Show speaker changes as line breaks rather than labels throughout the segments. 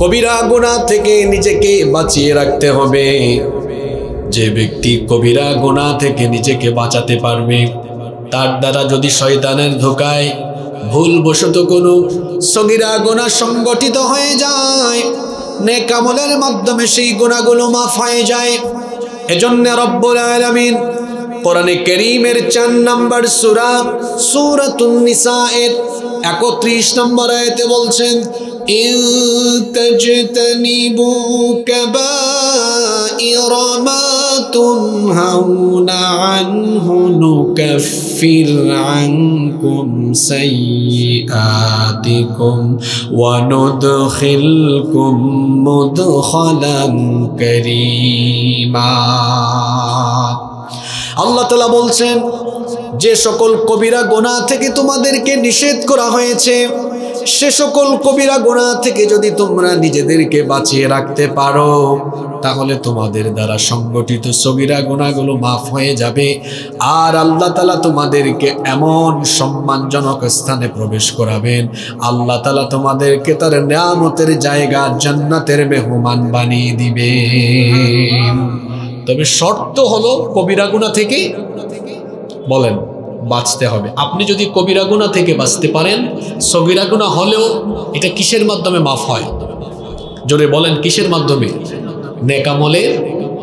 কবিরা গুনাহ থেকে নিজেকে বাঁচিয়ে রাখতে হবে। যে ব্যক্তি কবিরা গুনাহ থেকে নিজেকে বাঁচাতে পারবে, তার দ্বারা যদি শয়তানের ধোঁকায় ভুলবশত কোনো সগীরা গুনাহ সংগঠিত হয়ে যায়, নেক আমলের মাধ্যমে সেই গুনাহগুলো মাফ হয়ে যায়। এজন্য রব্বুল আলামিন কোরআনে কারীমের 4 নম্বর সূরা সূরাতুন নিসা এর 31 নম্বর আয়াতে বলছেন, ইন তাজতানিবু কাবাইরা মা তুনহাউনা আনহু নুকাফির আনকুম সাইয়্যাতিকুম ওয়া নুদখিলকুম মুদখালান কারীমা। আল্লাহ তাআলা বলছেন, যে সকল কবিরা গুনাহ থেকে তোমাদেরকে নিষেধ করা হয়েছে, সে সকল কবিরা গুনাহ থেকে যদি তোমরা নিজেদেরকে বাঁচিয়ে রাখতে পারো, তাহলে তোমাদের দ্বারা সংগঠিত সগীরা গুনাহগুলো মাফ হয়ে যাবে। আর আল্লাহ তাআলা তোমাদেরকে এমন সম্মানজনক স্থানে প্রবেশ করাবেন, আল্লাহ তাআলা তোমাদেরকে তার নিয়ামতের জায়গা জান্নাতের মেহমান বানিয়ে দিবেন। তবে শর্ত হলো কবিরা গুনাহ থেকে বলেন বাঁচতে হবে। আপনি যদি কবিরা গুনাহ থেকে বাঁচতে পারেন, সগীরা গুনাহ হলেও এটা কিসের মাধ্যমে মাফ হয়? জোরে বলেন, কিসের মাধ্যমে? নেক আমলের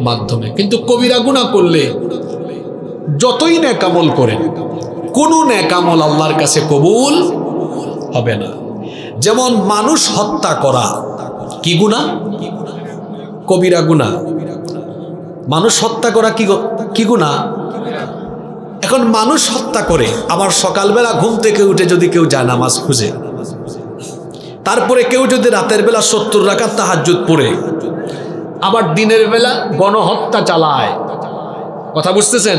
মাধ্যমে। কিন্তু কবিরা গুনাহ করলে যতই নেক আমল করেন, কোনো নেক আমল আল্লাহর কাছে কবুল হবে না। যেমন মানুষ হত্যা করা কি গুনাহ? কবিরা গুনাহ। মানুষ হত্যা করা কি গুনাহ? এখন মানুষ হত্যা করে আবার সকালবেলা ঘুম থেকে উঠে যদি কেউ যায় নামাজ খুঁজে, তারপরে কেউ যদি রাতের বেলা 70 রাকাত তাহাজ্জুদ পড়ে, আবার দিনের বেলা গণহত্যা চালায়, কথা বুঝতেছেন?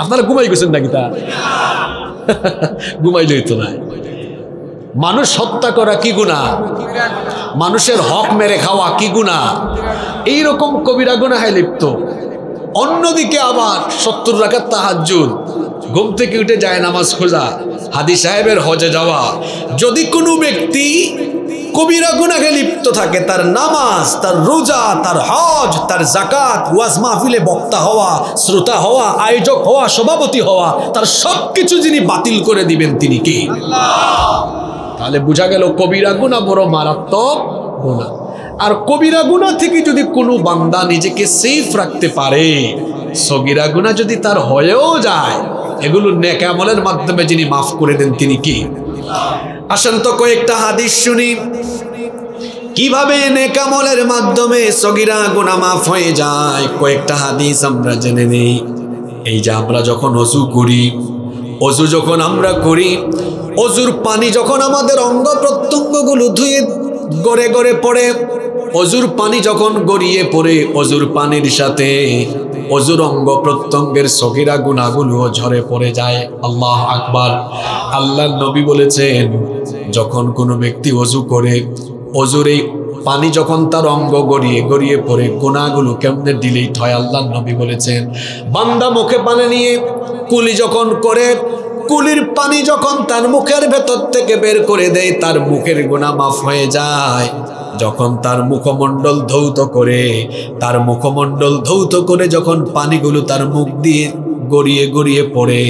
আপনারা ঘুমাই গেছেন নাকি? তা ঘুমাইলেই তো না। মানুষ হত্যা করা কি গুনাহ? মানুষের হক মেরে খাওয়া কি গুনাহ? এইরকম কবিরা গুনাহে লিপ্ত। অন্যদিকে আবার 70 রাকাত তাহাজ্জুদ, ঘুম থেকে উঠে যায় নামাজ খোঁজা, হাদি সাহেবের হজে যাওয়া। যদি কোনো ব্যক্তি কবিরা গুনাহে লিপ্ত থাকে, তার নামাজ, তার রোজা, তার হজ, তার যাকাত, ওয়াজ মাহফিলে বক্তা হওয়া, শ্রোতা হওয়া, আয়োজক হওয়া, সভাপতি হওয়া, তার সবকিছু যিনি বাতিল করে দিবেন তিনি কে? আল্লাহ। তাহলে বোঝা গেল কবিরা গুনাহ বড় মারাত্মক গুনাহ। আর কবিরা গুনাহ থেকে যদি কোনো বান্দা নিজেকে সেফ রাখতে পারে, সগীরা গুনাহ যদি তার হয়েও যায়, এগুলো নেক আমলের মাধ্যমে যিনি মাফ করে দেন তিনি কি? আসেন তো কয়েকটা হাদিস শুনি, কিভাবে নেক আমলের মাধ্যমে সগীরা গুনাহ মাফ হয়ে যায়। কয়েকটা হাদিস আমরা জেনে নেই। এই যে আমরা যখন ওযু করি, ওযু যখন আমরা করি, ওযুর পানি যখন আমাদের অঙ্গ প্রত্যঙ্গগুলো ধুয়ে গড়ে গড়ে পড়ে, ওযুর পানি যখন গড়িয়ে পড়ে, ওযুর পানির সাথে ওযুর অঙ্গ প্রত্যঙ্গের সগীরা গুনাহগুলো ঝরে পড়ে যায়। আল্লাহু আকবার। আল্লাহর নবী বলেছেন, যখন কোনো ব্যক্তি ওযু করে, ওযুর এই পানি যখন তার অঙ্গ গড়িয়ে গড়িয়ে পড়ে, গুনাহগুলো কেমনে ডিলিট হয়? আল্লাহর নবী বলেছেন, বান্দা মুখে পানি নিয়ে কুলি যখন করে, কুলির পানি যখন তার মুখের ভেতর থেকে বের করে দেয়, তার মুখের গুনাহ মাফ হয়ে যায়। যখন তার মুখমণ্ডল ধৌত করে, তার মুখমণ্ডল ধৌত করে যখন পানিগুলো তার মুখ দিয়ে গড়িয়ে গড়িয়ে পড়ে,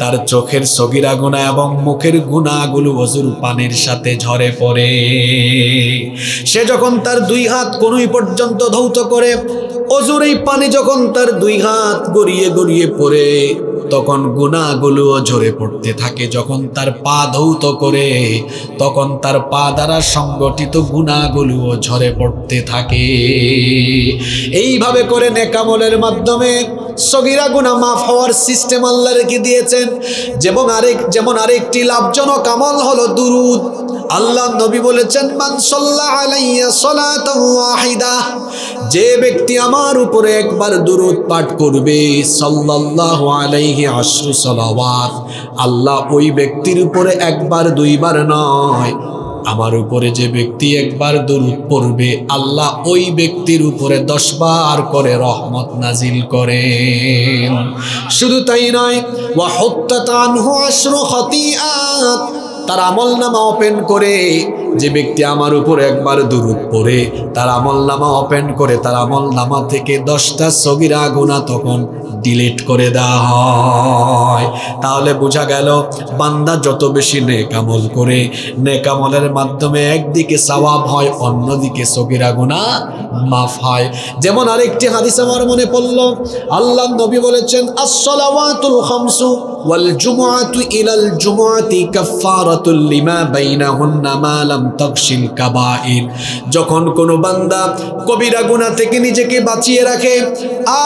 তার চোখের সগীরা গুনাহ এবং মুখের গুনাহগুলো ওযুর পানির সাথে ঝরে পড়ে। সে যখন তার 2 হাত কোনুই পর্যন্ত ধৌত করে, ওযুর এই পানি যখন তার 2 হাত গড়িয়ে গড়িয়ে পড়ে, তখন গুনাহগুলো ঝরে পড়তে থাকে। যখন তার পা ধৌত করে, তখন তার পা দ্বারা সংগঠিত গুনাহগুলো ঝরে পড়তে থাকে। এইভাবে করে নেক আমলের মাধ্যমে সগীরা গুনাহ মাফ হওয়ার সিস্টেম আল্লাহ রেখে দিয়েছেন। যেমন আরেকটি লাভজনক আমল হলো দুরুদ। আল্লাহ নবী বলেছেন, মান সাল্লা আলাইয়া সালাতান ওয়াহিদা, যে ব্যক্তি আমার উপরে একবার দুরুদ পাঠ করবে, সাল্লাল্লাহু আলাইহি আশরু সালাওয়াত, আল্লাহ ওই ব্যক্তির উপরে একবার 2 বার নয়, আমার উপরে যে ব্যক্তি একবার দুরূদ পড়বে, আল্লাহ ওই ব্যক্তির উপরে 10 বার করে রহমত নাজিল করেন। শুধু তাই নয়, ওয়া হুত্তাত আনহু আশরু খাতিআত, তার আমলনামা ওপেন করে, যে ব্যক্তি আমার উপর একবার দুরূদ পড়ে তার আমলনামা ওপেন করে তার আমলনামা থেকে 10টা সগীরা গুনাহ তখন ডিলিট করে দেওয়া হয়। তাহলে বোঝা গেল বান্দা যত বেশি নেক আমল করে, নেক আমলের মাধ্যমে একদিকে সওয়াব হয়, অন্যদিকে সগীরা গুনাহ মাফ হয়। যেমন আরেকটি হাদিস আমার মনে পড়ল, আল্লাহর নবী বলেছেন, আস-সালাওয়াতুল খামসু ওয়াল জুমআতু ইলাল জুমআতি কাফফারাতুল লিমা বাইনাহুন্না মা লাম তাগশিল কাবাইর। যখন কোনো বান্দা কবিরা গুনাহ থেকে নিজেকে বাঁচিয়ে রাখে,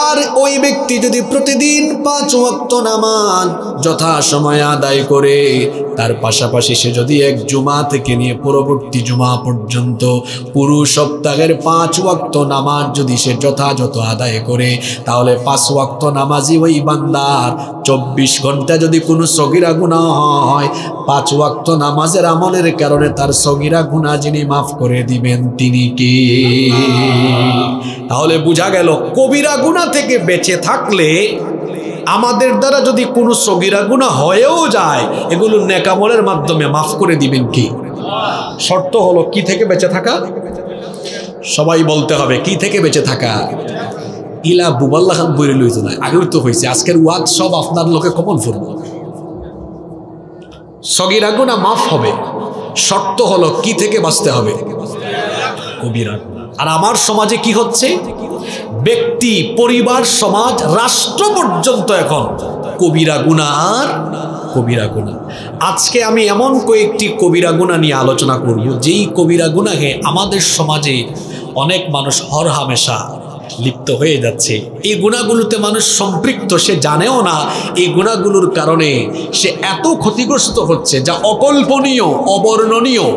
আর ওই ব্যক্তি যদি প্রতিদিন 5 ওয়াক্ত নামাজ যথাসময়ে আদায় করে, তার পাশাপাশি সে যদি এক জুমা থেকে নিয়ে পরবর্তী জুমা পর্যন্ত পুরো সপ্তাহের 5 ওয়াক্ত নামাজ যদি সে যথাযথ আদায় করে, তাহলে 5 ওয়াক্ত নামাজি ওই বান্দার 24 ঘন্টা যদি কোনো সগীরা গুনাহ হয়, 5 ওয়াক্ত নামাজের আমলের কারণে তার সগীরা গুনাহ যিনি মাফ করে দিবেন তিনি কে? তাহলে বোঝা গেল কবিরা গুনাহ থেকে বেঁচে থাকলে, আমাদের দ্বারা যদি কোনো সগীরা গুনাহ হয়েও যায়, এগুলো নেক আমলের মাধ্যমে মাফ করে দিবেন কি? শর্ত হলো কি থেকে বেঁচে থাকা? সবাই বলতে হবে কি থেকে বেঁচে থাকা? ইলা বুবাল্লাহ খান বইরে লইতো না, আগেও তো হয়েছে। আজকের ওয়াজ সব আপনার লোকে কমন ফুরব। সগীরা গুনাহ মাফ হবে, শর্ত হলো কি থেকে বাঁচতে হবে? কবিরা। আর আমার সমাজে কি হচ্ছে? ব্যক্তি, পরিবার, সমাজ, রাষ্ট্র পর্যন্ত এখন কবিরা গুনাহ আর কবিরা গুনাহ। আজকে আমি এমন কয়েকটি কবিরা গুনাহ নিয়ে আলোচনা করব, যেই কবিরা গুনাহে আমাদের সমাজে অনেক মানুষ হরহামেশা লিপ্ত হয়ে যাচ্ছে। এই গুনাহগুলোতে মানুষ সম্পৃক্ত, সে জানেও না। এই গুনাহগুলোর কারণে সে এত ক্ষতিগ্রস্ত হচ্ছে যা অকল্পনীয়, অবর্ণনীয়।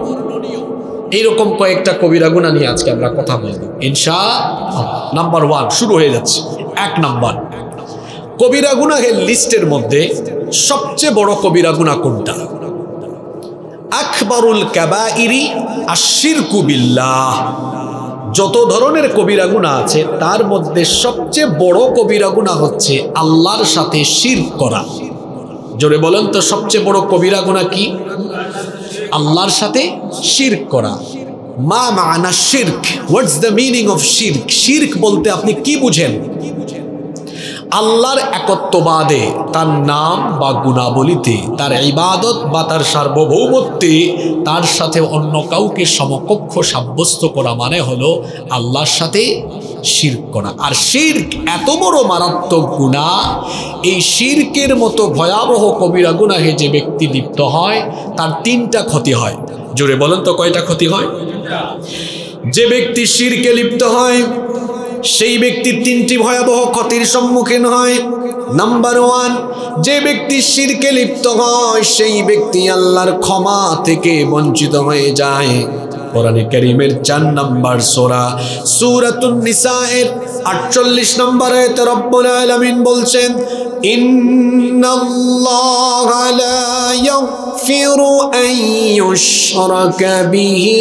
এইরকম কয়েকটা কবিরা গুনাহ নিয়ে আজকে আমরা কথা বলব ইনশাআল্লাহ। নাম্বার 1 শুরু হয়ে যাচ্ছে। 1 নাম্বার, কবিরা গুনাহের লিস্টের মধ্যে সবচেয়ে বড় কবিরা গুনাহ কোনটা? আকবারুল কাবাইরি আশ-শিরকু বিল্লাহ। যত ধরনের কবিরা গুনাহ আছে তার মধ্যে সবচেয়ে বড় কবিরা গুনাহ হচ্ছে আল্লাহর সাথে শিরক করা। জোরে বলেন তো, সবচেয়ে বড় কবিরা গুনাহ কি? আল্লাহর সাথে শিরক করা। মা মানা শিরক? হোয়াটস দ্য মিনিং অফ শিরক? শিরক বলতে আপনি কি বুঝেন? আল্লাহর একত্ববাদে, তার নাম বা গুণাবলিতে, তার ইবাদত বা তার সার্বভৌমত্বে তার সাথে অন্য কাউকে সমকক্ষ সাব্যস্ত করা মানে হলো আল্লাহর সাথে শিরক করা। আর শিরক এত বড় মারাত্মক গুনাহ, এই শিরকের মতো ভয়াবহ কবিরা গুনাহে যে ব্যক্তি লিপ্ত হয় তার 3টা ক্ষতি হয়। জোরে বলেন তো কয়টা ক্ষতি হয়? যে ব্যক্তি শিরকে লিপ্ত হয় সেই ব্যক্তি 3টি ভয়াবহ ক্ষতির সম্মুখীন হয়। নাম্বার 1, যে ব্যক্তি শিরকে লিপ্ত হয় সেই ব্যক্তি আল্লাহর ক্ষমা থেকে বঞ্চিত হয়ে যায়। কোরআনে কারীমের 4 নম্বর সূরাতুন নিসায়ের 48 নম্বর আয়াতে রব্বুল আলামিন বলছেন, ইন্নাল্লাহা লা ইয়াগফিরু আন ইউশরাকা বিহি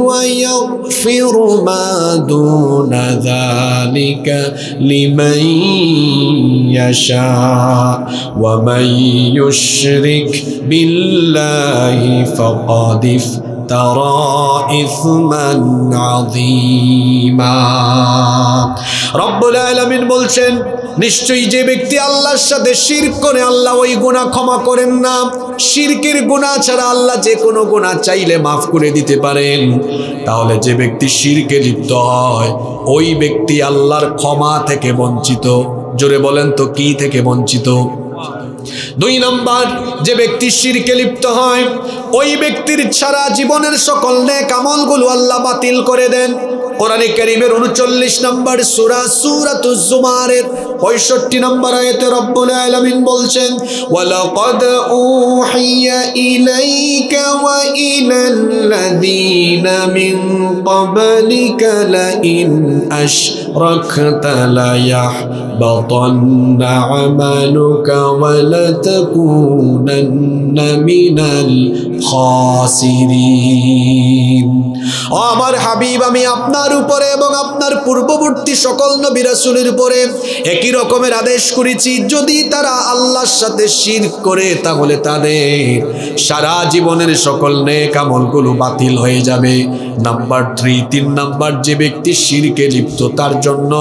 ওয়া ইয়াগফিরু মা দুনা যালিকা লিমান ইয়াশা ওয়া মান ইউশরিক বিল্লাহি ফাকাদ তারা ইসমান আযীমা। রব্বুল আলামিন বলছেন, নিশ্চয়ই যে ব্যক্তি আল্লাহর সাথে শিরক করে আল্লাহ ওই গুনাহ ক্ষমা করেন না। শিরকের গুনাহ ছাড়া আল্লাহ যে কোনো গুনাহ চাইলে মাফ করে দিতে পারেন। তাহলে যে ব্যক্তি শিরকে লিপ্ত হয় ওই ব্যক্তি আল্লাহর ক্ষমা থেকে বঞ্চিত। জোরে বলেন তো কি থেকে বঞ্চিত? 2 নম্বর, যে ব্যক্তি শিরকে লিপ্ত হয় ওই ব্যক্তির সারা জীবনের সকল নেক আমলগুলো আল্লাহ বাতিল করে দেন। কোরআনে কারীমের 39 নম্বর সূরাতুজ জুমারের 65 নম্বর আয়াতে রব্বুল আলামিন বলছেন, ওয়ালাকাদ উহিয়া ইলাইকা ওয়া ইলাল্লাযীনা মিন ক্বাবলিকা লাইন আশরাকতা লায়াহবাতান্না আমালুকা ওয়া লাতাকুনান্না মিনাল খাসিরিন। ও আমার হাবিব, আমি আপনার উপরে এবং আপনার পূর্ববর্তী সকল নবী রাসূলের উপরে একই রকমের আদেশ করেছি, যদি তারা আল্লাহর সাথে শিরক করে তাহলে তাদের সারা জীবনের সকল নেক আমলগুলো বাতিল হয়ে যাবে। নাম্বার 3, 3 নাম্বার, যে ব্যক্তি শিরকে লিপ্ত তার জন্য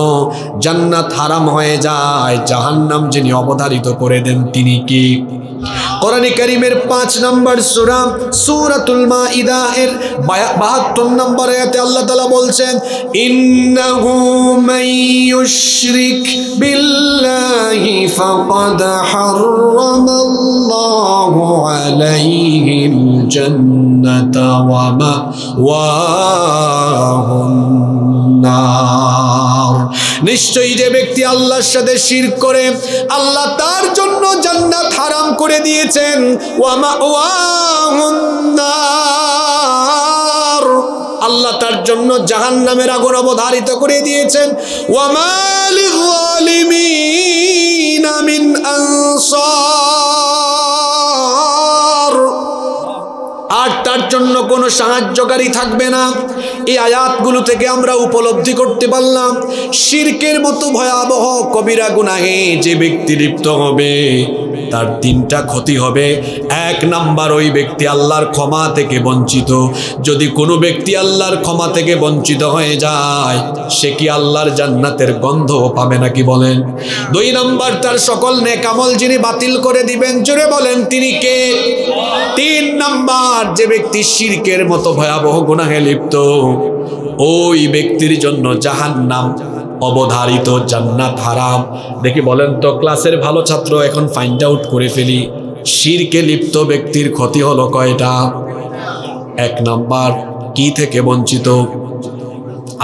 জান্নাত হারাম হয়ে যায়, জাহান্নাম যিনি অবধারিত করে দেন তিনি কি? কোরআনে কারীমের 5 নম্বর সূরা সূরাতুল মাইদা এর 72 নম্বর আয়াতে আল্লাহ তাআলা বলছেন, ইন্নাহু মান ইউশরিক বিল্লাহি ফাকাদ হারামাল্লাহু আলাইহিল জান্নাতা ওয়া মাওয়াহুন নার। নিশ্চয়ই যে ব্যক্তি আল্লাহর সাথে শিরক করে আল্লাহ তার জন্য জান্নাত হারাম করে দিয়েছেন, ওয়া মাওয়াহুন নার, আল্লাহ তার জন্য জাহান্নামের আগুন অবধারিত করে দিয়েছেন। ওয়া মা লিযালিমিনা মিন আনসার, আর তার জন্য কোনো সাহায্যকারী থাকবে না। এই আয়াতগুলো থেকে আমরা উপলব্ধি করতে পারলাম শিরকের মতো ভয়াবহ কবিরা গুনাহে যে ব্যক্তি লিপ্ত হবে তার 3টা ক্ষতি হবে। 1 নাম্বার, ওই ব্যক্তি আল্লাহর ক্ষমা থেকে বঞ্চিত। যদি কোনো ব্যক্তি আল্লাহর ক্ষমা থেকে বঞ্চিত হয়ে যায় সে কি আল্লাহর জান্নাতের গন্ধ পাবে নাকি বলেন? 2 নাম্বার, তার সকল নেক আমল যিনি বাতিল করে দিবেন, জোরে বলেন তিনি কে? 3 নাম্বার, যে ব্যক্তি শিরকের মতো ভয়াবহ গুনাহে লিপ্ত ওই ব্যক্তির জন্য জাহান্নাম অবধারিত, জান্নাত হারাম। দেখি বলেন তো, ক্লাসের ভালো ছাত্র এখন ফাইন্ড আউট করে ফেলি, শিরকে লিপ্ত ব্যক্তির ক্ষতি হলো কয়টা? 1 নাম্বার, কি থেকে বঞ্চিত?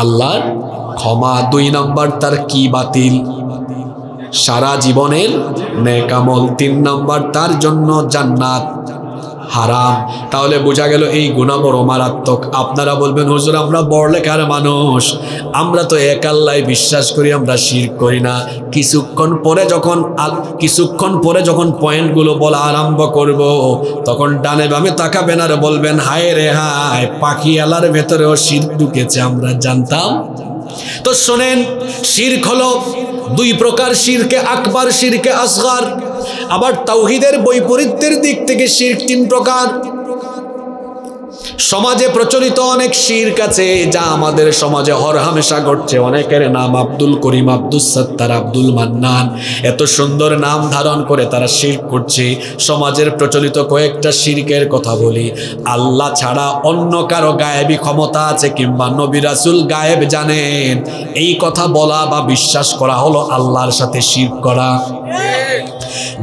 আল্লাহর ক্ষমা। 2 নাম্বার, তার কি বাতিল? সারা জীবনের নেক আমল। 3 নাম্বার, তার জন্য জান্নাত হারাম। তাহলে বোঝা গেল এই গুনাহ বড় মারাত্মক। আপনারা বলবেন, হুজুর আমরা বড়লেখার মানুষ, আমরা তো এক আল্লাহয় বিশ্বাস করি, আমরা শিরক করি না। কিছুক্ষণ পরে যখন পয়েন্টগুলো বলা আরম্ভ করব তখন ডানে বামে তাকাবেন আর বলবেন, হায় রে হায়, পাখি আলার ভেতরেও শিরক ঢুকেছে, আমরা জানতাম। তো শোনেন, শিরক হলো 2 প্রকার, শিরকে আকবার, শিরকে আসগার। আবার তাওহীদের বৈপরীত্যের দিক থেকে শিরক 3 প্রকার। সমাজে প্রচলিত অনেক শিরক আছে যা আমাদের সমাজে হরহামেশা ঘটছে। অনেকের নাম আব্দুল করিম, আব্দুল সত্তার, আব্দুল মান্নান, এত সুন্দর নাম ধারণ করে তারা শিরক করছে। সমাজের প্রচলিত কয়েকটা শিরকের কথা বলি। আল্লাহ ছাড়া অন্য কারো গায়েবী ক্ষমতা আছে কিংবা নবী রাসূল গায়েব জানেন, এই কথা বলা বা বিশ্বাস করা হলো আল্লাহর সাথে শিরক করা।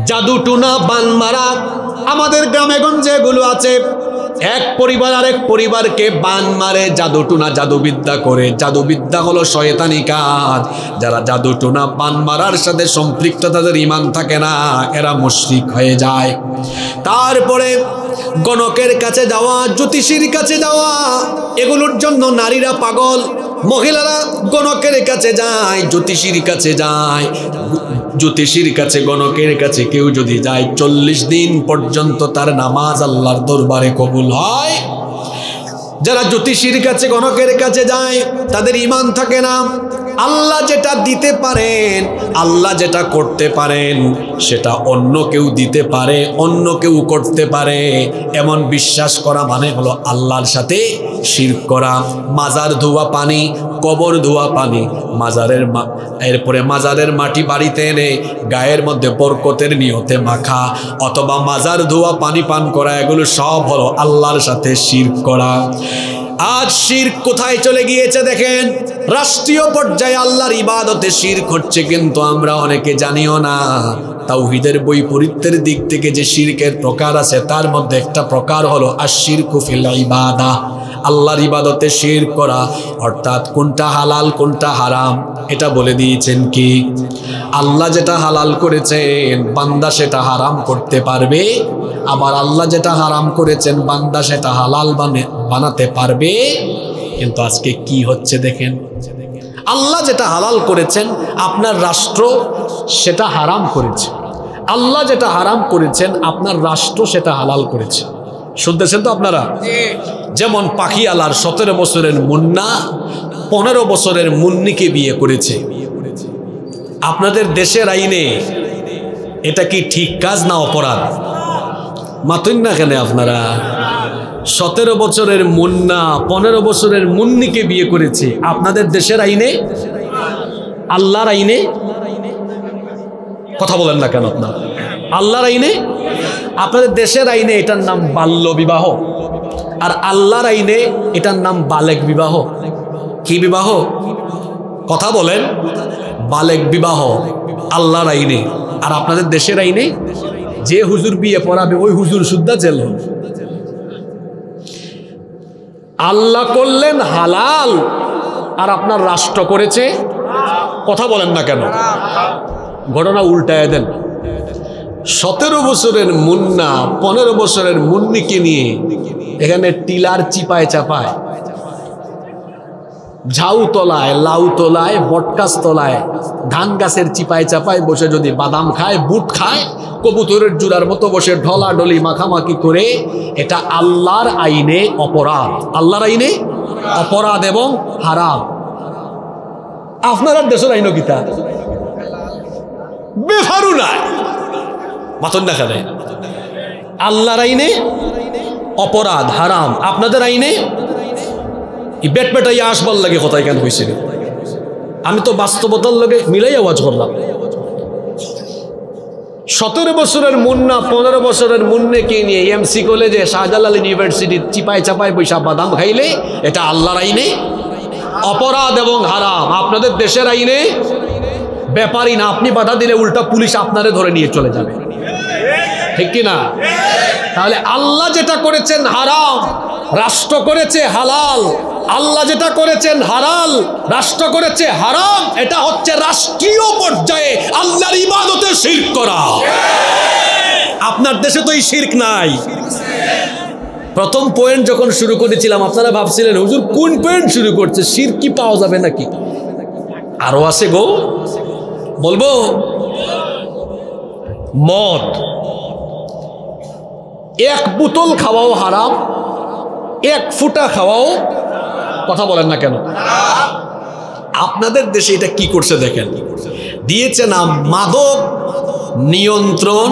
জাদু টুনা, বান মারা, আমাদের গ্রামে গঞ্জে এগুলো আছে। এক পরিবার আরেক পরিবারকে বান মারে, জাদু টুনা, জাদুবিদ্যা করে। জাদুবিদ্যা হলো শয়তানি কাজ। যারা জাদু টুনা, বান মারার সাথে সম্পৃক্ত তাদের ঈমান থাকে না, এরা মুশরিক হয়ে যায়। তারপরে গণকের কাছে যাওয়া, জ্যোতিষীর কাছে যাওয়া, এগুলোর জন্য নারীরা পাগল। মহিলারা গণকের কাছে যায়, জ্যোতিষীর কাছে যায়। জ্যোতিষীর কাছে, গণকের কাছে কেউ যদি যায় 40 দিন পর্যন্ত তার নামাজ আল্লাহর দরবারে কবুল হয়। যারা জ্যোতিষীর কাছে, গণকের কাছে যায় তাদের ঈমান থাকে না। আল্লাহ যেটা দিতে পারেন, আল্লাহ যেটা করতে পারেন সেটা অন্য কেউ দিতে পারে, অন্য কেউ করতে পারে, এমন বিশ্বাস করা মানে হলো আল্লাহর সাথে শিরক করা। মাজার ধোয়া পানি, কবর ধোয়া পানি, এরপরে মাজারের মাটি বাড়িতে এনে গায়ের মধ্যে বরকতের নিয়তে মাখা অথবা মাজার ধোয়া পানি পান করা, এগুলো সব হলো আল্লাহর সাথে শিরক করা। আজ শিরক কোথায় চলে গিয়েছে দেখেন, রাষ্ট্রীয় পর্যায়ে আল্লাহর ইবাদতে শিরক হচ্ছে, কিন্তু আমরা অনেকে জানিও না। তাওহীদের বৈপরীত্যের দিক থেকে যে শিরকের প্রকার আছে তার মধ্যে একটা প্রকার হলো আশ-শিরকু ফিল ইবাদাহ, আল্লাহর ইবাদতে শিরক করা। অর্থাৎ কোনটা হালাল কোনটা হারাম এটা বলে দিয়েছেন কি? আল্লাহ যেটা হালাল করেছেন বান্দা সেটা হারাম করতে পারবে, আবার আল্লাহ যেটা হারাম করেছেন বান্দা সেটা হালাল বানাতে পারবে। কিন্তু আজকে কি হচ্ছে দেখেন, আল্লাহ যেটা হালাল করেছেন আপনার রাষ্ট্র সেটা হারাম করেছে, আল্লাহ যেটা হারাম করেছেন আপনার রাষ্ট্র সেটা হালাল করেছে। শুনতেছেন তো আপনারা? যেমন পাখিয়ালার 17 বছরের মুন্না 15 বছরের মুন্নিকে বিয়ে করেছে। আপনাদের দেশের আইনে এটা কি ঠিক কাজ না অপরাধ? মাতুন না কেন আপনারা? 17 বছরের মুন্না 15 বছরের মুন্নিকে বিয়ে করেছে আপনাদের দেশের আইনে, আল্লাহর আইনে। কথা বলেন না কেন আপনারা? আল্লাহর আইনে। আপনাদের দেশের আইনে এটার নাম বাল্য বিবাহ, আর আল্লাহর আইনে এটার নাম বালেক বিবাহ। কি বিবাহ? কথা বলেন। বালেক বিবাহ আল্লাহর আইনে, আর আপনাদের দেশের আইনে যে হুজুর বিয়ে পড়াবে ওই হুজুর সুদ্ধা জেল। আল্লাহ করলেন হালাল আর আপনার রাষ্ট্র করেছে। কথা বলেন না কেন? ঘটনা উল্টায় দেন। 17 বছরের মুন্না 15 বছরের মুন্নিকে নিয়ে এখানে টিলার চিপায় চাপায়, ঝাউ তলায়, লাউ তলায়, বটগাছ তলায়, ধান গাছের চিপায় চাপায় বসে যদি বাদাম খায়, বুট খায়, কবুতরের জুড়ার মতো বসে ঢলাঢলি মাখামাখি করে, এটা আল্লাহর আইনে অপরাধ। আল্লাহর আইনে অপরাধ এবং হারাম। আপনার দেশের আইন গীতা বেফারু নাই, মাতন দেখা দেয়। আল্লাহর আইনে অপরাধ হারাম, আপনাদের আইনে বেট বেটাই আসবার লাগে। কথাই কেন হয়েছিল? আমি তো বাস্তবতার লগে মিলাই আওয়াজ করলাম। 17 বছরের মুন্না 15 বছরের মুন্নেকে নিয়ে এমসি কলেজে শাহজালাল ইউনিভার্সিটির চিপায় চাপায় পয়সা বাদাম খাইলে এটা আল্লাহর আইনে অপরাধ এবং হারাম। আপনাদের দেশের আইনে ব্যাপারী না, আপনি বাধা দিলে উল্টা পুলিশ আপনারে ধরে নিয়ে চলে যাবে, ঠিক কি না? তাহলে আল্লাহ যেটা করেছেন হারাম, রাষ্ট্র করেছে হালাল। আল্লাহ যেটা করেছেন হালাল, রাষ্ট্র করেছে হারাম, এটা হচ্ছে রাষ্ট্রীয় পর্যায়ে আল্লাহর ইবাদতে শিরক করা। আপনার দেশে তো এই শিরক নাই। প্রথম পয়েন্ট যখন শুরু করেছিলাম আপনারা ভাবছিলেন হুজুর কোন পয়েন্ট শুরু করছে, শিরক কি পাওয়া যাবে নাকি? আরো আছে গো, বলবো। মদ, 1 বোতল খাওয়াও হারাম, 1 ফুটা খাওয়াও। কথা বলেন না কেন? আপনাদের দেশে এটা কি করছে দেখেন, দিয়েছে নাম মাদক নিয়ন্ত্রণ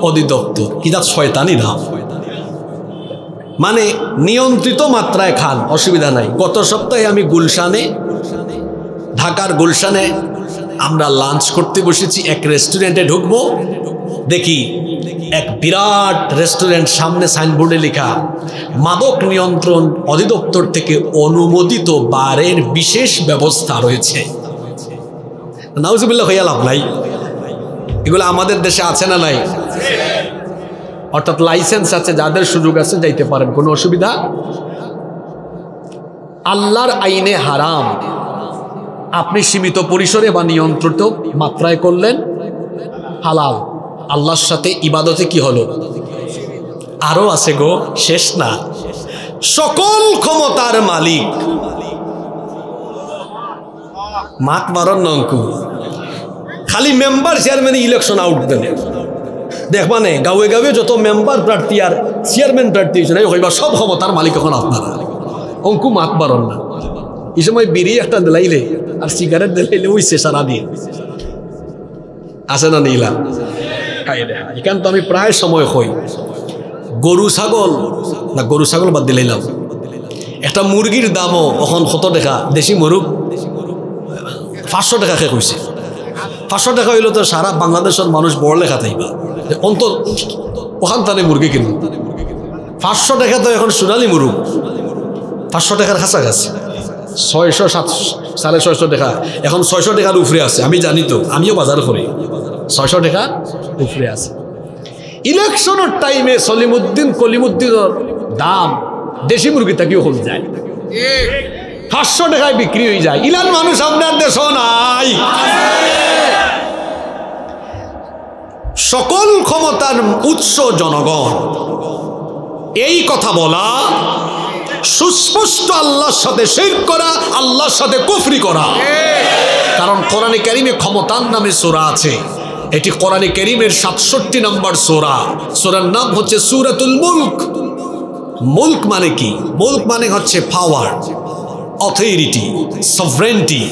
অধিদপ্তর। কি যা শয়তানি নাম, মানে নিয়ন্ত্রিত মাত্রায় খান, অসুবিধা নাই। গত সপ্তাহে আমি গুলশানে, ঢাকার গুলশানে আমরা লাঞ্চ করতে বসেছি। এক রেস্টুরেন্টে ঢুকবো, দেখি এক বিরাট রেস্টুরেন্ট, সামনে সাইনবোর্ডে লেখা মাদক নিয়ন্ত্রণ অধিদপ্তর থেকে অনুমোদিত বারের বিশেষ ব্যবস্থা রয়েছে। নাউজুবিল্লাহ হইয়া লাভ নাই, এগুলো আমাদের দেশে আছে না নাই? অর্থাৎ লাইসেন্স আছে, যাদের সুযোগ আছে যাইতে পারেন, কোনো অসুবিধা। আল্লাহর আইনে হারাম, আপনি সীমিত পরিসরে বা নিয়ন্ত্রিত মাত্রায় করলেন হালাল। আল্লাহর সাথে ইবাদতে কি হলো? আরো আছে গো, শেষ না। সকল ক্ষমতার মালিক, মাত মারণ নঙ্কু, খালি মেম্বার চেয়ারম্যান ইলেকশন আউট দেন। দেখবানে গাঁয়ে গাঁয়ে যত মেম্বার প্রার্থী আর চেয়ারম্যান প্রার্থী হইবা সব ক্ষমতার মালিক এখন আপনারা। অঙ্কু মাত মারণ না। এই সময় বিড়ি একটা দিলাইলে আর সিগারেট দিলাইলে ওই সারা দিয়ে আসে না নিলা। এখান তো আমি প্রায় সময় হই গরু ছাগল না, গরু ছাগল বাদ দিলাইলাম। একটা মুরগির দামও এখন 100 টাকা, দেশি মুরগ 500 টাকা খেয়ে কইছে। 500 টাকা হইলে তো সারা বাংলাদেশের মানুষ বড় লেখা থাকবা অন্তর ওখান তানে মুরগি কিনব। 500 টাকা তো এখন সোনালি মুরগ 500 টাকার কাছাকাছি, 600 700 টাকা, এখন 600 টাকার উপরে আছে। আমি জানি তো, আমিও বাজার করি, 600 টাকা উপরে আছে। ইলেকশনের টাইমে সলিমুদ্দিন কলিমুদ্দিনের দাম দেশি মুরগি থেকেও কমে যায়, 500 টাকায় বিক্রি হয়ে যায়। ইলান মানুষ আপনার দেশ নাই। সকল ক্ষমতার উৎস জনগণ, এই কথা বলা সুস্পষ্ট আল্লাহর সাথে শিরক করা, আল্লাহর সাথে কুফরি করা। কারণ কোরআনে কারিমে ক্ষমতার নামে সূরা আছে, এটি কোরআনে কারিমের 67 নম্বর সূরা। সূরার নাম হচ্ছে সূরাতুল মুলক। মুলক মানে কি? মুলক মানে হচ্ছে পাওয়ার, অথরিটি, সভরেন্টি,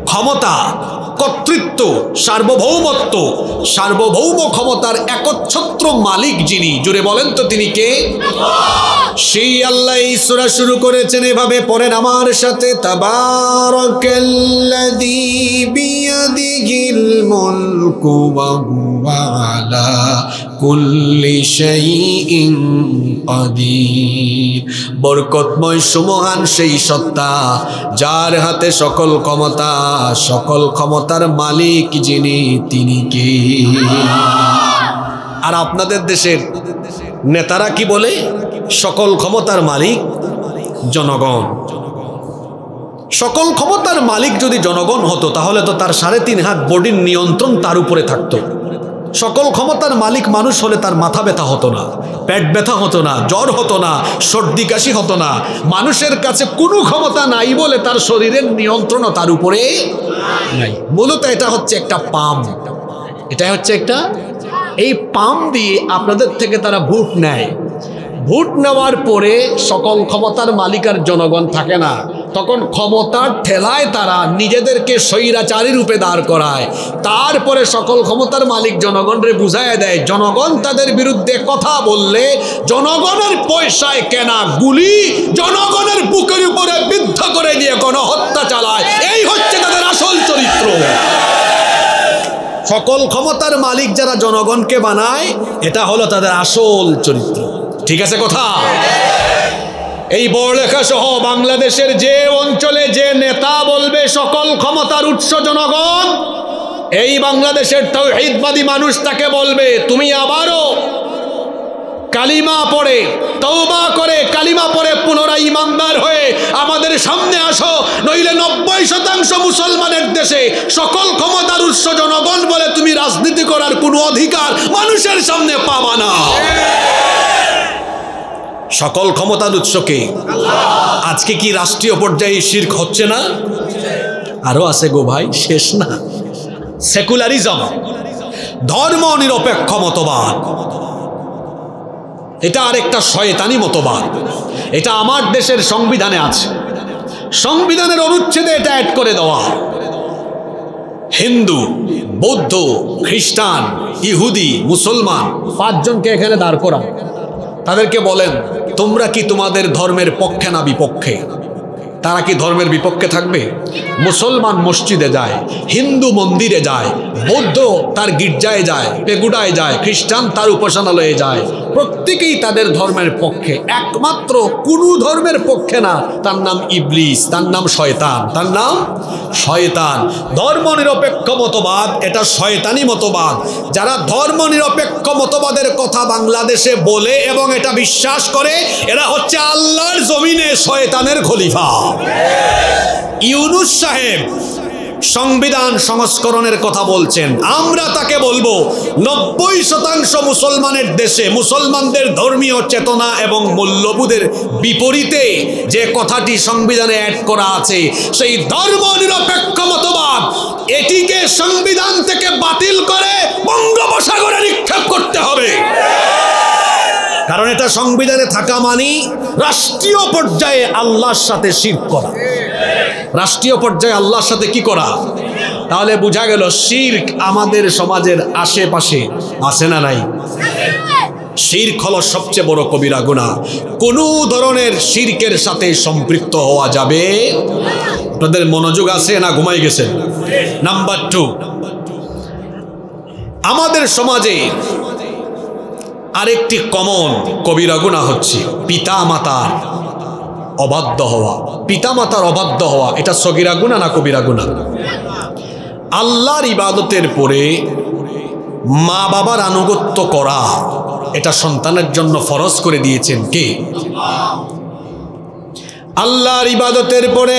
ক্ষমতা, কর্তৃত্ব, সার্বভৌমত্ব। সার্বভৌম ক্ষমতার একচ্ছত্র মালিক যিনি, জুড়ে বলেন তো তিনি কে? সেই আল্লাহ এই সূরা শুরু করেছেন এভাবে, পড়েন আমার সাথে, তাবারাকাল্লাযী বিয়াদিহিল মুলকু ওয়া হুয়া আলা কুল্লি শাইইন কাদির। বরকতময় সুমহান সেই সত্তা যার হাতে সকল ক্ষমতা, সকল ক্ষমতার মালিক যিনি, তিনি কে? আর আপনাদের দেশের নেতারা কি বলে? সকল ক্ষমতার মালিক জনগণ। সকল ক্ষমতার মালিক যদি জনগণ হতো তাহলে তো তার 3.5 হাত বডির নিয়ন্ত্রণ তার উপরে থাকতো। সকল ক্ষমতার মালিক মানুষ হলে তার মাথা ব্যথা হতো না, পেট ব্যথা হতো না, জ্বর হতো না, সর্দি কাশি হতো না। মানুষের কাছে কোনো ক্ষমতা নাই বলে তার শরীরের নিয়ন্ত্রণও তার উপরে নাই। মূলত এটা হচ্ছে একটা পাম্প, এটা হচ্ছে একটা, এই পাম্প দিয়ে আপনাদের থেকে তারা ভোট নেয়। ভোট নেওয়ার পরে সকল ক্ষমতার মালিক আর জনগণ থাকে না, তখন ক্ষমতার ঠেলায় তারা নিজেদেরকে স্বৈরাচারী রূপে দাঁড় করায়। তারপরে সকল ক্ষমতার মালিক জনগণরে বুঝাইয়া দেয়, জনগণ তাদের বিরুদ্ধে কথা বললে জনগণের পয়সায় কেনা গুলি জনগণের বুকের উপরে বিদ্ধ করে দিয়ে গণহত্যা চালায়। এই হচ্ছে তাদের আসল চরিত্র। সকল ক্ষমতার মালিক যারা জনগণকে বানায়, এটা হলো তাদের আসল চরিত্র। ঠিক আছে কথা? এই বড়লেখা সহ বাংলাদেশের যে অঞ্চলে যে নেতা বলবে সকল ক্ষমতার উৎস জনগণ, এই বাংলাদেশের তাওহীদবাদী মানুষ তাকে বলবে, তুমি আবারও কালিমা পড়ে, তওবা করে, কালিমা পড়ে পুনরায় ইমানদার হয়ে আমাদের সামনে আসো, নইলে 90% মুসলমানের দেশে সকল ক্ষমতার উৎস জনগণ বলে তুমি রাজনীতি করার কোনো অধিকার মানুষের সামনে পাবা না। সকল ক্ষমতার উৎসকে আজকে কি রাষ্ট্রীয় পর্যায়ে শিরক হচ্ছে না? আরো আছে গো ভাই, শেষ না। সেকুলারিজম, ধর্ম নিরপেক্ষ মতবাদ, এটা আরেকটা শয়তানি মতবাদ। এটা আমার দেশের সংবিধানে আছে, সংবিধানের অনুচ্ছেদে এটা অ্যাড করে দেওয়া। হিন্দু, বৌদ্ধ, খ্রিস্টান, ইহুদি, মুসলমান 5 জনকে এখানে দাঁড় করা, তাদেরকে বলেন তোমরা কি তোমাদের ধর্মের পক্ষে না বিপক্ষে? তারা কি ধর্মের বিপক্ষে থাকবে? মুসলমান মসজিদে যায়, হিন্দু মন্দিরে যায়, বৌদ্ধ তার গির্জায় যায়, পেগুডায় যায়, খ্রিস্টান তার উপাসনালয়ে যায়, প্রত্যেকেই তাদের ধর্মের পক্ষে। একমাত্র কোনো ধর্মের পক্ষে না, তার নাম ইবলিস, তার নাম শয়তান, তার নাম শয়তান। ধর্ম নিরপেক্ষ মতবাদ এটা শয়তানি মতবাদ। যারা ধর্ম নিরপেক্ষ মতবাদের কথা বাংলাদেশে বলে এবং এটা বিশ্বাস করে, এরা হচ্ছে আল্লাহর জমিনে শয়তানের খলিফা। ইউনূস সাহেব সংবিধান সংস্করণের কথা বলছেন, আমরা তাকে বলবো 90% মুসলমানের দেশে মুসলমানদের ধর্মীয় চেতনা এবং মূল্যবোধের বিপরীতে যে কথাটি সংবিধানে অ্যাড করা আছে, সেই ধর্ম নিরপেক্ষ মতবাদ, এটিকে সংবিধান থেকে বাতিল করে বঙ্গোপসাগরে নিক্ষেপ করতে হবে। কারণ এটা সংবিধানে থাকা মানে রাষ্ট্রীয় পর্যায়ে আল্লাহর সাথে শিরক করা। রাষ্ট্রীয় পর্যায়ে আল্লাহর সাথে কি করা? তাহলে বোঝা গেল শিরক আমাদের সমাজের আশেপাশে আছে না নাই? শিরক হলো সবচেয়ে বড় কবিরা গুনাহ। কোনো ধরনের শিরকের সাথে সম্পৃক্ত হওয়া যাবে। আপনাদের মনোযোগ আছে না ঘুমাই গেছেন? নাম্বার 2, আমাদের সমাজে আরেকটি কমন কবিরা গুনাহ হচ্ছে পিতামাতার অবাধ্য হওয়া। পিতামাতার অবাধ্য হওয়া এটা সগীরা গুনাহ না কবিরা গুনাহ? আল্লাহর ইবাদতের পরে মা বাবার আনুগত্য করা, এটা সন্তানের জন্য ফরজ করে দিয়েছেন কে? আল্লাহর ইবাদতের পরে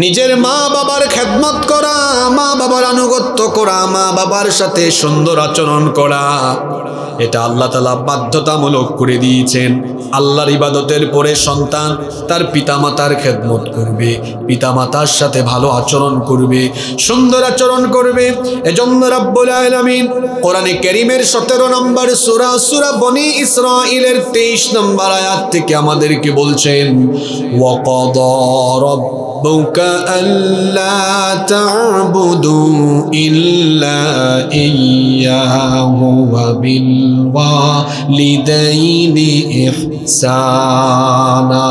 নিজের মা বাবার খেদমত করা, মা বাবার আনুগত্য করা, মা বাবার সাথে সুন্দর আচরণ করা, এটা আল্লাহ তাআলা বাধ্যতামূলক করে দিয়েছেন। আল্লাহর ইবাদতের পরে সন্তান তার পিতামাতার খেদমত করবে, পিতামাতার সাথে ভালো আচরণ করবে, সুন্দর আচরণ করবে। এজন্য রাব্বুল আলামিন কোরআনে কারীমের 17 নম্বর সূরা সূরা বনি ইসরাঈলের 23 নম্বর আয়াত থেকে আমাদেরকে বলছেন, ওয়াকাদা রাব্বুকা আল্লা তা'বুদু ইল্লা ইয়্যাহু ওয়া বিল ওয়ালিদাইনি ইহসানা।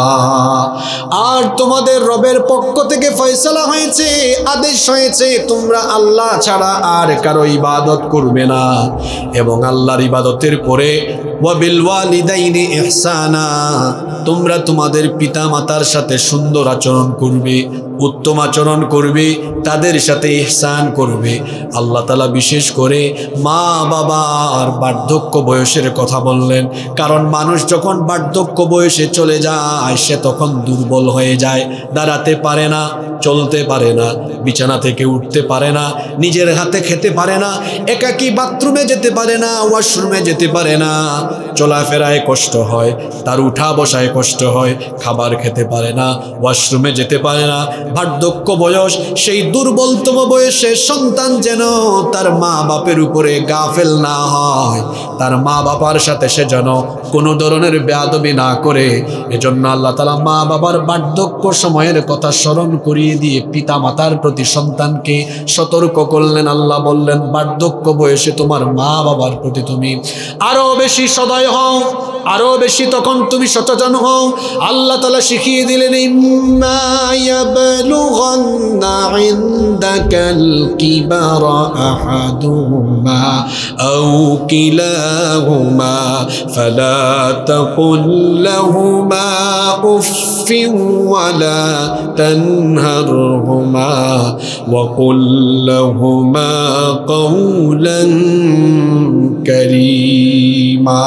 আর তোমাদের রবের পক্ষ থেকে ফয়সালা হয়েছে, আদেশ হয়েছে, তোমরা আল্লাহ ছাড়া আর কারো ইবাদত করবে না, এবং আল্লাহর ইবাদতের পরে ওয়া বিল ওয়ালিদাইনি ইহসানা, তোমরা তোমাদের পিতা মাতার সাথে সুন্দর আচরণ করবে, উত্তম আচরণ করবে, তাদের সাথে ইহসান করবে। আল্লাহ তাআলা বিশেষ করে মা বাবার বার্ধক্য বয়সের কথা বললেন, কারণ মানুষ যখন বার্ধক্য বয়সে চলে যায় সে তখন দুর্বল হয়ে যায়, দাঁড়াতে পারে না, চলতে পারে না, বিছানা থেকে উঠতে পারে না, নিজের হাতে খেতে পারে না, একাকী বাথরুমে যেতে পারে না, ওয়াশরুমে যেতে পারে না, চলাফেরায় কষ্ট হয়, তার উঠা বসায় কষ্ট হয়, খাবার খেতে পারে না, ওয়াশরুমে যেতে পারে না। বার্ধক্য বয়স, সেই দুর্বলতম বয়সে সন্তান যেন তার মা বাপের উপরে গাফেল না হয়, তার মা বাবার সাথে সে যেন কোনো ধরনের বেয়াদবি না করে। এজন্য আল্লাহ তাআলা মা বাবার বার্ধক্য সময়ের কথা স্মরণ করিয়ে দিয়ে পিতা মাতার প্রতি সন্তানকে সতর্ক করলেন। আল্লাহ বললেন, বার্ধক্য বয়সে তোমার মা বাবার প্রতি তুমি আরো বেশি সদয় হও, আরো বেশি তখন তুমি সচেতন হও। আল্লাহ তাআলা শিখিয়ে দিলেন, ইম্মা ইয়াবলুগান্না ইনদাকাল কিবারা আহাদুহুমা আও কিলাহুমা ফালা তাকুল লাহুমা উফফিন ওয়ালা তানহারহুমা ওয়া কুল লাহুমা কাওলান কারীমা।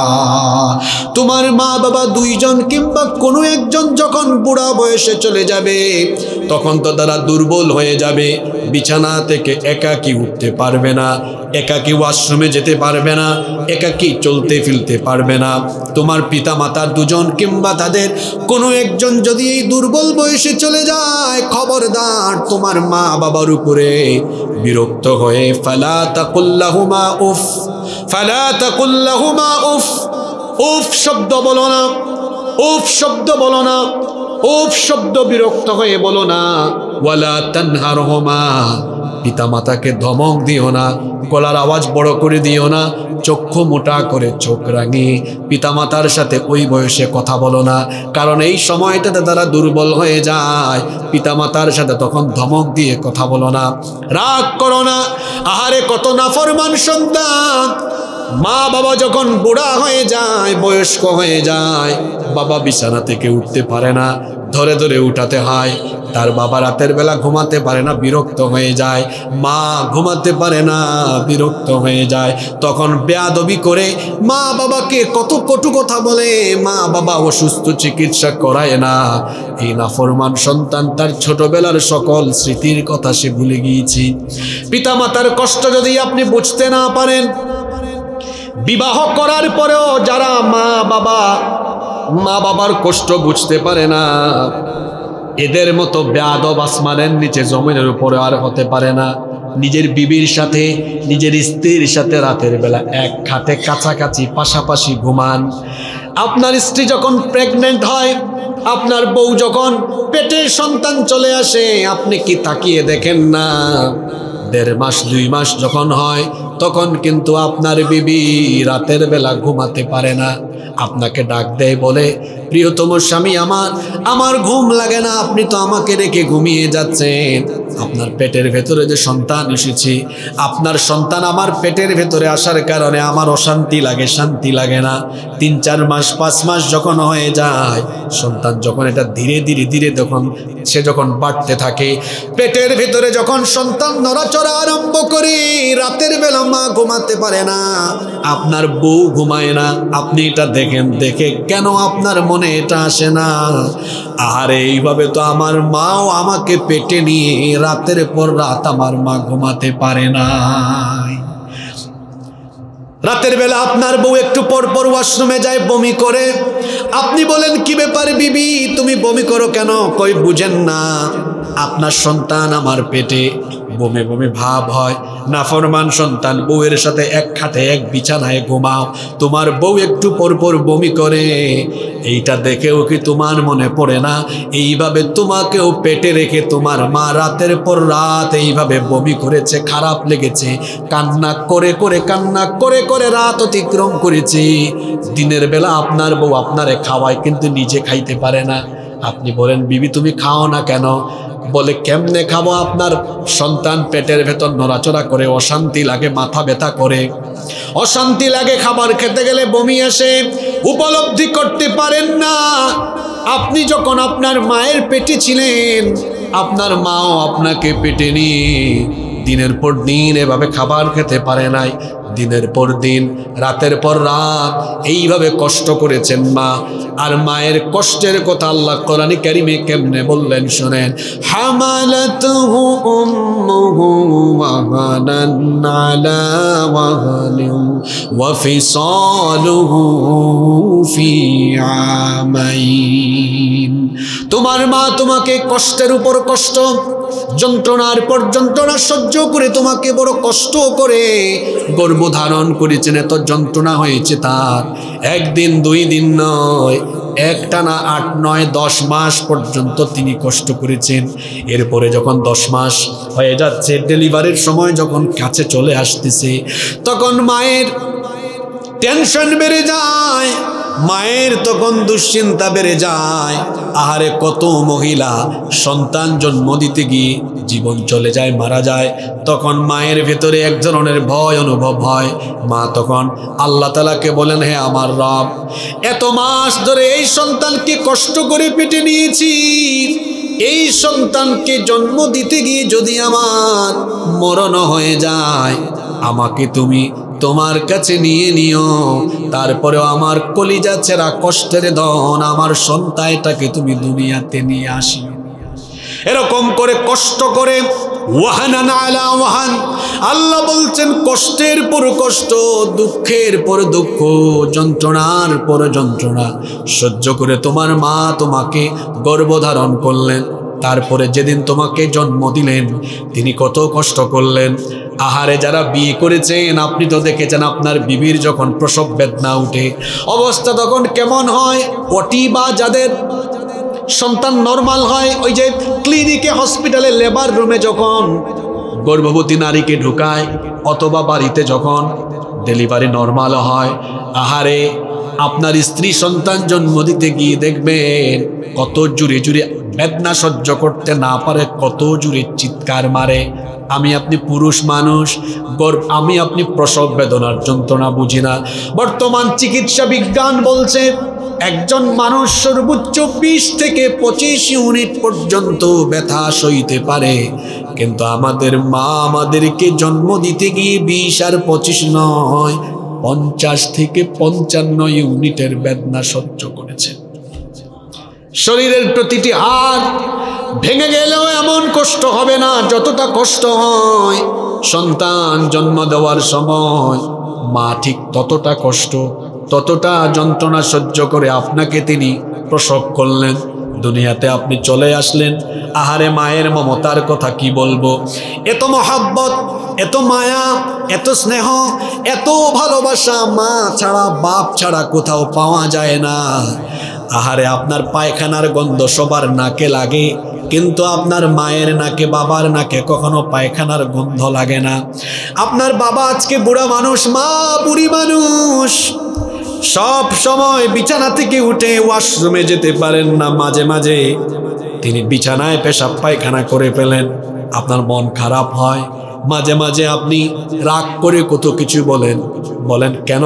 তোমার মা বাবা দুইজন কিংবা কোনো একজন যখন বুড়া বয়সে চলে যাবে তখন তো তারা দুর্বল হয়ে যাবে, বিছানা থেকে একাকী উঠতে পারবে না, একাকী ওয়াশরুমে যেতে পারবে না, একাকী চলতে ফিরতে পারবে না। তোমার পিতা মাতার দুজন কিংবা তাদের কোনো একজন যদি এই দুর্বল বয়সে চলে যায়, খবরদার তোমার মা বাবার উপরে বিরক্ত হয়ে ফালা তাকুল লাহুমা উফ, ফালা তাকুল লাহুমা উফ, উফ শব্দ বলো না, উফ শব্দ বলো না, উফ শব্দ বিরক্ত হয়ে বলো না। ওয়ালা তানহারহুমা, পিতা মাতাকে ধমক দিও না, গলার আওয়াজ বড় করে দিও না, চক্ষু মোটা করে চোখ রাঙিয়ে পিতামাতার সাথে ওই বয়সে কথা বলো না, কারণ এই সময়টাতে তারা দুর্বল হয়ে যায়। পিতামাতার সাথে তখন ধমক দিয়ে কথা বলো না, রাগ করো না। আহারে কত নাফরমান সন্তান, মা বাবা যখন বুড়া হয়ে যায়, বয়স্ক হয়ে যায়, বাবা বিছানা থেকে উঠতে পারে না, ধরে ধরে উঠাতে হয়। তার বাবা রাতের বেলা ঘুমাতে পারে না, বিরক্ত হয়ে যায়, মা ঘুমাতে পারে না, বিরক্ত হয়ে যায়। তখন বেয়াদবি করে মা বাবাকে কত কটু কথা বলে, মা বাবা অসুস্থ, চিকিৎসা করায় না। এই নাফরমান সন্তান তার ছোটবেলার সকল স্মৃতির কথা সে ভুলে গিয়েছে। পিতামাতার কষ্ট যদি আপনি বুঝতে না পারেন, বিবাহ করার পরেও যারা মা বাবার কষ্ট বুঝতে পারে না, এদের মতো বেয়াদব আসমানের নিচে জমিনের উপরে আর হতে পারে না। নিজের বিবির সাথে, নিজের স্ত্রীর সাথে রাতের বেলা এক খাটে কাছাকাছি পাশাপাশি ঘুমান। আপনার স্ত্রী যখন প্রেগনেন্ট হয়, আপনার বউ যখন পেটের সন্তান চলে আসে, আপনি কি তাকিয়ে দেখেন না? 1.5 মাস 2 মাস যখন হয় তখন কিন্তু আপনার বিবি রাতের বেলা ঘুমাতে পারে না, আপনাকে ডাক দেয়, বলে, প্রিয়তম স্বামী আমার ঘুম লাগে না, আপনি তো আমাকে রেখে ঘুমিয়ে যাচ্ছেন। আপনার পেটের ভেতরে যে সন্তান এসেছে, আপনার সন্তান আমার পেটের ভেতরে আসার কারণে আমার অশান্তি লাগে, শান্তি লাগে না। 3-4 মাস 5 মাস যখন হয়ে যায়, সন্তান যখন এটা ধীরে ধীরে তখন সে যখন বাড়তে থাকে, পেটের ভেতরে যখন সন্তান নড়াচড়া আরম্ভ করে, রাতের বেলা মা ঘুমাতে পারে না, আপনার বউ ঘুমায় না। আপনি এটা দেখেন, দেখে কেন আপনার মনে এটা আসে না? আর এইভাবে তো আমার মাও আমাকে পেটে নিয়ে রাতের পর রাত আমার মা ঘুমাতে পারে না। রাতের বেলা আপনার বউ একটু পর পর ওয়াশরুমে যায়, বমি করে। আপনি বলেন কি ব্যাপার বিবি, তুমি বমি করো কেন? কই বুঝেন না, আপনার সন্তান আমার পেটে, বমি বমি ভাব হয়। নাফরমান সন্তান, বউয়ের সাথে এক খাটে এক বিছানায় ঘুমাও, তোমার বউ একটু পর পর বমি করে, এইটা দেখেও কি তোমার মনে পড়ে না এইভাবে তোমাকেও পেটে রেখে তোমার মা রাতের পর রাত এইভাবে বমি করেছে, খারাপ লেগেছে, কান্না করে করে কান্না করে করে রাত অতিক্রম করেছে। দিনের বেলা আপনার বউ আপনারে খাওয়ায় কিন্তু নিজে খাইতে পারে না। আপনি বলেন বিবি তুমি খাও না কেন? বলে কেমনে খাবো, আপনার সন্তান পেটের ভেতর নড়াচড়া করে, অশান্তি লাগে, মাথা ব্যথা করে, অশান্তি লাগে, খাবার খেতে গেলে বমি আসে, উপলব্ধি করতে পারেন না। আপনি যখন আপনার মায়ের পেটে ছিলেন, আপনার মাও আপনাকে পেটে নিয়ে দিনের পর দিন এভাবে খাবার খেতে পারে নাই, দিনের পর দিন রাতের পর রাত এইভাবে কষ্ট করেছেন মা। আর মায়ের কষ্টের কথা আল্লাহ কোরআনে কারিমে কেমনে বললেন শুনেন, হামালাতুহু উম্মুহু ওয়াহানান আলা ওয়াহানিন ওয়া ফিসালুহু ফি আমাইন। তোমার মা তোমাকে কষ্টের উপর কষ্ট, যন্ত্রণার পর যন্ত্রণা সহ্য করে তোমাকে বড় কষ্ট করে গর্ভধারণ করেছেন। এত যন্ত্রণা হয়েছে তার, একদিন দুই দিন নয়, একটানা 8, 9, 10 মাস পর্যন্ত তিনি কষ্ট করেছেন। এরপরে যখন 10 মাস হয়ে যাচ্ছে, ডেলিভারির সময় যখন কাছে চলে আসতেছে, তখন মায়ের টেনশন বেড়ে যায়, মায়ের তখন দুশ্চিন্তা বেড়ে যায়। আহারে কত মহিলা সন্তান জন্ম দিতে গিয়ে জীবন চলে যায়, মারা যায়, তখন মায়ের ভেতরে এক ধরনের ভয় অনুভব হয়। মা তখন আল্লাহ তাআলাকে বলেন, হে আমার রব, এত মাস ধরে এই সন্তানকে কষ্ট করে পেটে নিয়েছি, এই সন্তানকে জন্ম দিতে গিয়ে যদি আমার মরণ হয়ে যায়, আমাকে তুমি তোমার কাছে নিয়ে নিও, তারপরেও আমার কলিজা ছেঁড়া কষ্টের ধন আমার সন্তানটাকে তুমি দুনিয়াতে নিয়ে আসি। এরকম করে কষ্ট করে ওয়াহানান আলা ওয়াহান, আল্লাহ বলছেন কষ্টের পর কষ্ট, দুঃখের পর দুঃখ, যন্ত্রণার পর যন্ত্রণা সহ্য করে তোমার মা তোমাকে গর্ভধারণ করলেন। তারপরে যেদিন তোমাকে জন্ম দিলেন তিনি কত কষ্ট করলেন। আহারে যারা বিয়ে করেছেন, আপনি তো দেখেছেন আপনার বিবির যখন প্রসব বেদনা উঠে অবস্থা তখন কেমন হয়। ওটি বা যাদের সন্তান নরমাল হয়, ওই যে ক্লিনিকে হসপিটালে লেবার রুমে যখন গর্ভবতী নারীকে ঢুকায়, অথবা বাড়িতে যখন ডেলিভারি নরমাল হয়, আহারে আপনার স্ত্রী সন্তান জন্ম দিতে গিয়ে দেখবেন কত জুড়ে জুড়ে বেদনা সহ্য করতে না পারে, কত জুড়ে চিৎকার মারে। আমি আপনি পুরুষ মানুষ, আমি আপনি প্রসব বেদনার যন্ত্রণা বুঝি না। বর্তমান চিকিৎসা বিজ্ঞান বলছে একজন মানুষ সর্বোচ্চ 20 থেকে 25 ইউনিট পর্যন্ত ব্যথা সইতে পারে, কিন্তু আমাদের মা আমাদেরকে জন্ম দিতে গিয়ে 20 আর 25 নয়, 50 থেকে 55 ইউনিটের বেদনা সহ্য করেছে। শরীরের প্রতিটি হাড় ভেঙে গেলেও এমন কষ্ট হবে না যতটা কষ্ট হয় সন্তান জন্ম দেওয়ার সময়। মা ঠিক ততটা কষ্ট, ততটা যন্ত্রণা সহ্য করে আপনাকে তিনি প্রসব করলেন, দুনিয়াতে আপনি চলে আসলেন। আহারে মায়ের মমতার কথা কি বলবো, এত মহাব্বত, এত মায়া, এত স্নেহ, এত ভালোবাসা মা ছাড়া বাপ ছাড়া কোথাও পাওয়া যায় না। আহারে আপনার পায়খানার গন্ধ সবার নাকে লাগে, কিন্তু আপনার মায়ের নাকে, বাবার নাকে কখনো পায়খানার গন্ধ লাগে না। আপনার বাবা আজকে বুড়া মানুষ, মা বুড়ি মানুষ, সব সময় বিছানা থেকে উঠে ওয়াশরুমে যেতে পারেন না, মাঝে মাঝে তিনি বিছানায় পেশাব পায়খানা করে ফেলেন, আপনার মন খারাপ হয়। মাঝে মাঝে আপনি রাগ করে কত কিছু বলেন কেন?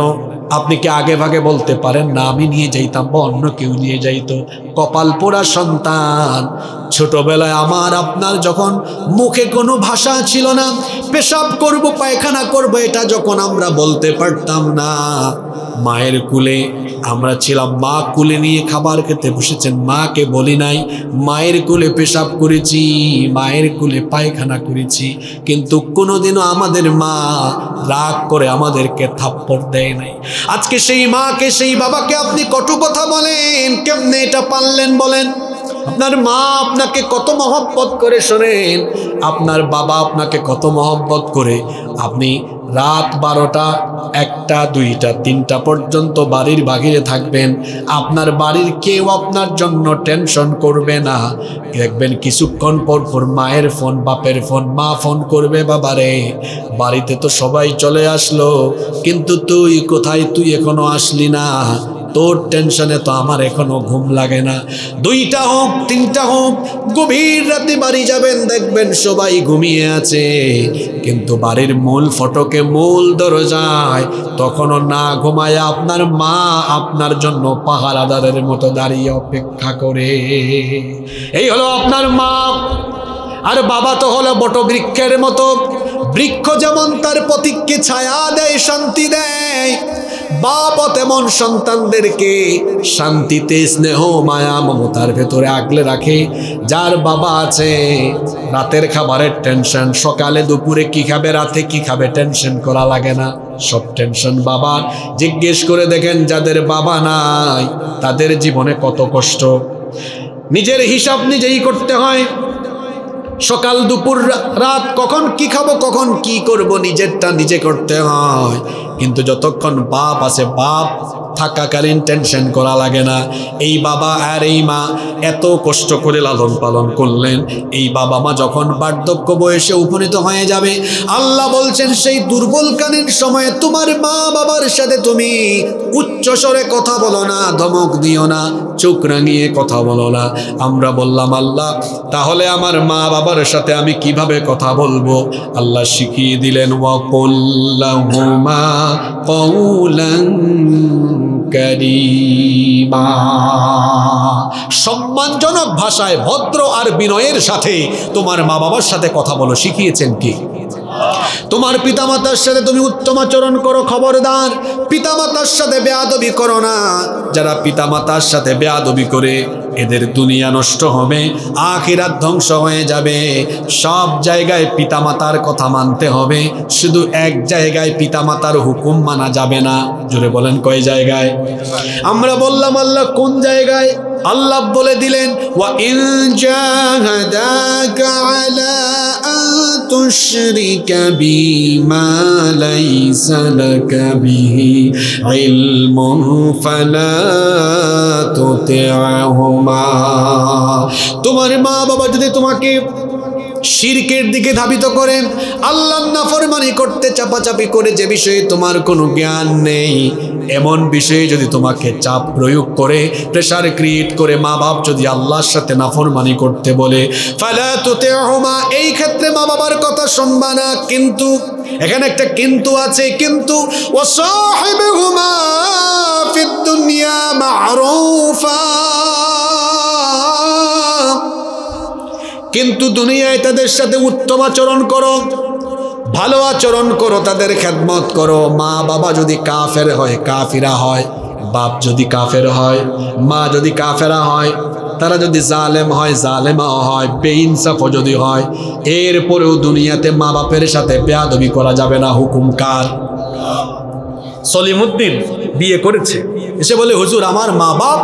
আপনি কি আগে ভাগে বলতে পারেন না আমি নিয়ে যাইতাম বা অন্য কেউ নিয়ে যাইতো? কপাল পোড়া সন্তান। ছোটবেলায় আমার আপনার যখন মুখে কোনো ভাষা ছিল না, পেশাব করব পায়খানা করব এটা যখন আমরা বলতে পারতাম না, মায়ের কুলে আমরা ছিলাম, মা কুলে নিয়ে খাবার খেতে বসেছেন, মাকে বলি নাই, মায়ের কুলে পেশাব করেছি, মায়ের কুলে পায়খানা করেছি, কিন্তু কোনোদিনও আমাদের মা রাগ করে আমাদেরকে থাপ্পড় দেয় নাই। আজকে সেই মাকে, সেই বাবাকে আপনি কটু কথা বলেন, কেমনে এটা পারলেন বলেন? আপনার মা আপনাকে কত মহব্বত করে, শোনেন, আপনার বাবা আপনাকে কত মহব্বত করে। আপনি রাত 12টা, 1টা, 2টা, 3টা পর্যন্ত বাড়ির বাহিরে থাকবেন, আপনার বাড়ির কেউ আপনার জন্য টেনশন করবে না। দেখবেন কিছুক্ষণ পর পর মায়ের ফোন, বাপের ফোন, মা ফোন করবে, বাবারে বাড়িতে তো সবাই চলে আসলো, কিন্তু তুই কোথায়, তুই এখনো আসলি না, তোর টেনশনে তো আমার এখনো ঘুম লাগে না। 2টা হোক 3টা হোক, গভীর রাতে বাড়ি যাবেন, দেখবেন সবাই ঘুমিয়ে আছে, কিন্তু বাড়ির মূল ফটকে, মূল দরজায় তখনও না ঘুমায় আপনার মা আপনার জন্য পাহারাদারের মতো দাঁড়িয়ে অপেক্ষা করে। এই হলো আপনার মা। আর বাবা তো হলো বটবৃক্ষের মতো, বৃক্ষ যেমন তার প্রতীককে ছায়া দেয়, শান্তি দেয়, বাপ তেমন সন্তানদেরকে শান্তিতে, স্নেহ, মায়া, মমতার ভেতরে আগলে রাখে। যার বাবা আছে, রাতের খাবারের টেনশন, সকালে দুপুরে কি খাবে, রাতে কি খাবে, টেনশন করা লাগে না, সব টেনশন বাবার। জিজ্ঞেস করে দেখেন যাদের বাবা নাই তাদের জীবনে কত কষ্ট। নিজের হিসাব নিজেই করতে হয়, সকাল দুপুর রাত কখন কি খাবো, কখন কি করব, নিজেরটা নিজে করতে হয়। কিন্তু যতক্ষণ বাপ আছে, বাপ থাকাকালীন টেনশন করা লাগে না। এই বাবা আর এই মা এত কষ্ট করে লালন পালন করলেন, এই বাবা মা যখন বার্ধক্য বয়সে উপনীত হয়ে যাবে, আল্লাহ বলছেন সেই দুর্বলকালীন সময়ে তোমার মা বাবার সাথে তুমি উচ্চ স্বরে কথা বলো না, ধমক দিও না, চোখ রাঙিয়ে কথা বলো না। আমরা বললাম, আল্লাহ তাহলে আমার মা বাবার সাথে আমি কিভাবে কথা বলবো? আল্লাহ শিখিয়ে দিলেন, ওয়াকুল্লাহুমা কওলান কারীমা, সম্মানজনক ভাষায়, ভদ্র আর বিনয়ের সাথে তোমার মা বাবার সাথে কথা বলো। শিখিয়েছেন কি? তোমার পিতামাতার সাথে তুমি উত্তম আচরণ করো, খবরদার পিতামাতার সাথে বেয়াদবি করো না। যারা পিতামাতার সাথে বেয়াদবি করে এদের দুনিয়া নষ্ট হবে, আখিরাত ধ্বংস হয়ে যাবে। সব জায়গায় পিতামাতার কথা মানতে হবে, শুধু এক জায়গায় পিতামাতার হুকুম মানা যাবে না। জোরে বলেন কয় জায়গায়? আমরা বললাম আল্লাহ কোন জায়গায়? আল্লাহ বলে দিলেন, ওয়া ইন জাহাদাকা আলা আন তুশরিকা বিমা লাইসা লাকা বিহি ইলমুন ফালা তুতি'হুমা। তোমার মা বাবা যদি তোমাকে শিরকের দিকে ধাবিত করে, আল্লাহর নাফরমানি করতে চাপাচাপি করে, যে বিষয়ে তোমার কোনো জ্ঞান নেই, এমন বিষয়ে যদি তোমাকে চাপ প্রয়োগ করে, প্রেশার ক্রিয়েট করে, মা বাপ যদি আল্লাহর সাথে নাফরমানি করতে বলে, ফালা তুতি'হুমা, এই ক্ষেত্রে মা বাবার কথা শুনবা না। কিন্তু এখানে একটা কিন্তু আছে, কিন্তু ওয়াসাহিবহুমা ফিদ দুনিয়া মা'রুফা, কিন্তু দুনিয়ায় তাদের সাথে উত্তম আচরণ করো, ভালো আচরণ করো, তাদের খেদমত করো। মা বাবা যদি কাফের হয়, কাফিরা হয়, বাপ যদি কাফের হয়, মা যদি কাফেরা হয়, তারা যদি জালেম হয়, জালেমা হয়, বেইনসাফও যদি হয়, এরপরেও দুনিয়াতে মা বাপের সাথে বেয়াদবি করা যাবে না। হুকুম কার? সলিমউদ্দিন বিয়ে করেছে, এসে বলে, হুজুর আমার মা বাপ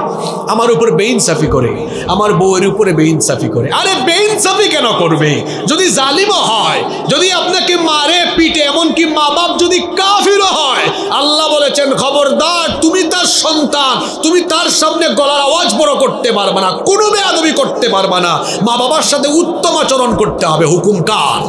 আমার উপর বেইনসাফি করে, আমার বউয়ের উপরে বেইনসাফি করে। আরে বেইনসাফি কেন করবে? যদি জালিমও হয়, যদি আপনাকে মারে পিটে, এমনকি মা বাপ যদি কাফিরও হয়, আল্লাহ বলেছেন খবরদার, তুমি তার সন্তান, তুমি তার সামনে গলার আওয়াজ বড় করতে পারবে না, কোনো বেয়াদবি করতে পারবে না, মা বাবার সাথে উত্তম আচরণ করতে হবে। হুকুম কার?